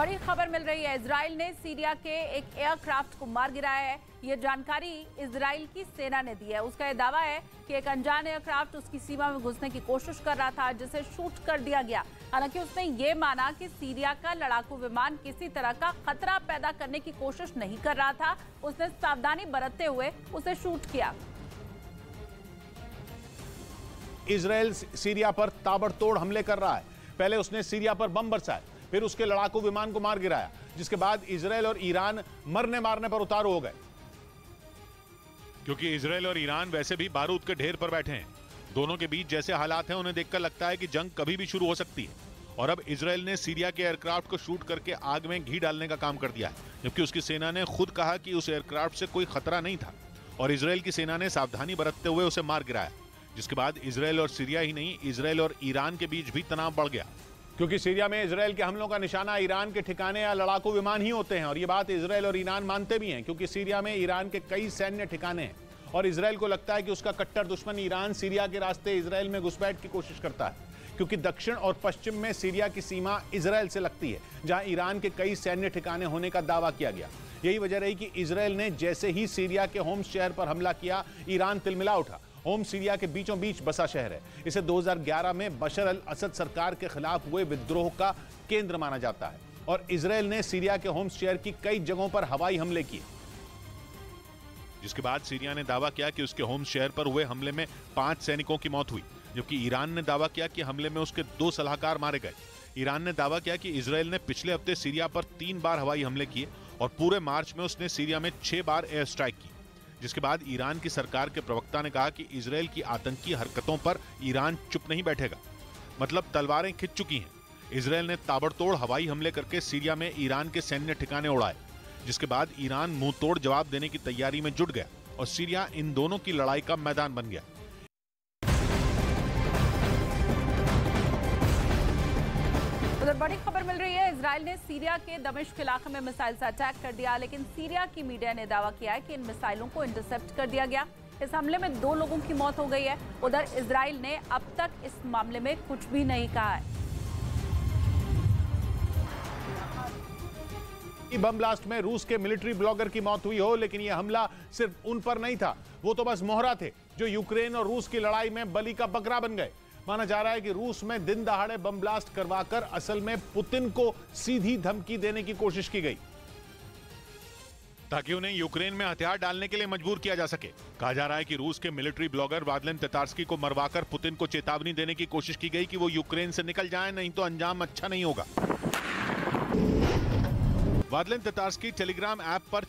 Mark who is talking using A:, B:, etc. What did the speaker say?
A: बड़ी खबर मिल रही है। इजराइल ने सीरिया के एक एयरक्राफ्ट को मार गिराया है। ये जानकारी इजराइल की सेना ने दी है। उसका यह दावा है कि एक अनजान एयरक्राफ्ट उसकी सीमा में घुसने की कोशिश कर रहा था, जिसे शूट कर दिया गया। हालांकि उसने ये माना कि सीरिया का लड़ाकू विमान किसी तरह का खतरा पैदा करने की कोशिश नहीं कर रहा था। उसने सावधानी बरतते हुए उसे शूट किया।
B: इजराइल सीरिया पर ताबड़तोड़ हमले कर रहा है। पहले उसने सीरिया पर बम बरसाए, फिर उसके लड़ाकू विमान को मार गिराया, जिसके बाद इजराइल और ईरान मरने मारने पर उतारू हो गए।
C: क्योंकि इजराइल और ईरान वैसे भी बारूद के ढेर पर बैठे हैं। दोनों के बीच जैसे हालात हैं, उन्हें देखकर लगता है कि जंग कभी भी शुरू हो सकती है। और अब इजराइल ने सीरिया के एयरक्राफ्ट को शूट करके आग में घी डालने का काम कर दिया है, जबकि उसकी सेना ने खुद कहा कि उस एयरक्राफ्ट से कोई खतरा नहीं था और इजराइल की सेना ने सावधानी बरतते हुए उसे मार गिराया। जिसके बाद इजराइल और सीरिया ही नहीं, इजराइल और ईरान के बीच भी तनाव बढ़ गया,
B: क्योंकि सीरिया में इजराइल के हमलों का निशाना ईरान के ठिकाने या लड़ाकू विमान ही होते हैं। और ये बात इजराइल और ईरान मानते भी हैं, क्योंकि सीरिया में ईरान के कई सैन्य ठिकाने हैं और इजराइल को लगता है कि उसका कट्टर दुश्मन ईरान सीरिया के रास्ते इजराइल में घुसपैठ की कोशिश करता है, क्योंकि दक्षिण और पश्चिम में सीरिया की सीमा इजराइल से लगती है, जहां ईरान के कई सैन्य ठिकाने होने का दावा किया गया। यही वजह रही कि इजराइल ने जैसे ही सीरिया के होम्स शहर पर हमला किया, ईरान तिलमिला उठा। होम्स सीरिया के बीचों बीच बसा शहर है। इसे 2011 में बशर अल असद सरकार के खिलाफ हुए विद्रोह का केंद्र माना जाता है और इजराइल ने सीरिया के होम्स शहर की कई जगहों पर हवाई हमले किए।
C: जिसके बाद सीरिया ने दावा किया कि उसके होम्स शहर पर हुए हमले में 5 सैनिकों की मौत हुई, जबकि ईरान ने दावा किया कि हमले में उसके 2 सलाहकार मारे गए। ईरान ने दावा किया कि इजराइल ने पिछले हफ्ते सीरिया पर 3 बार हवाई हमले किए और पूरे मार्च में उसने सीरिया में 6 बार एयर स्ट्राइक की। जिसके बाद ईरान की सरकार के प्रवक्ता ने कहा कि इजराइल की आतंकी हरकतों पर ईरान चुप नहीं बैठेगा। मतलब तलवारें खिंच चुकी हैं। इजराइल ने ताबड़तोड़ हवाई हमले करके सीरिया में ईरान के सैन्य ठिकाने उड़ाए, जिसके बाद ईरान मुंह तोड़ जवाब देने की तैयारी में जुट गया और सीरिया इन दोनों की लड़ाई का मैदान बन गया।
A: उधर बड़ी खबर मिल रही है। इजराइल ने सीरिया के दमिश्क इलाके में मिसाइल से अटैक कर दिया, लेकिन सीरिया की मीडिया ने दावा किया है कि इन मिसाइलों को इंटरसेप्ट कर दिया गया। इस हमले में 2 लोगों की मौत हो गई है। उधर इजराइल ने अब तक इस मामले में कुछ भी नहीं कहा है।
B: बम ब्लास्ट में रूस के मिलिट्री ब्लॉगर की मौत हुई हो, लेकिन यह हमला सिर्फ उन पर नहीं था। वो तो बस मोहरा थे जो यूक्रेन और रूस की लड़ाई में बलि का बकरा बन गए। माना जा रहा है कि रूस में दिन दहाड़े बम ब्लास्ट करवाकर असल में पुतिन को सीधी धमकी देने की कोशिश की गई,
C: ताकि उन्हें यूक्रेन में हथियार डालने के लिए मजबूर किया जा सके। कहा जा रहा है कि रूस के मिलिट्री ब्लॉगर वादलेन ततार्स्की को मरवाकर पुतिन को चेतावनी देने की कोशिश की गई कि वो यूक्रेन से निकल जाएं, नहीं तो अंजाम अच्छा नहीं होगा। वादलेन ततार्स्की टेलीग्राम ऐप पर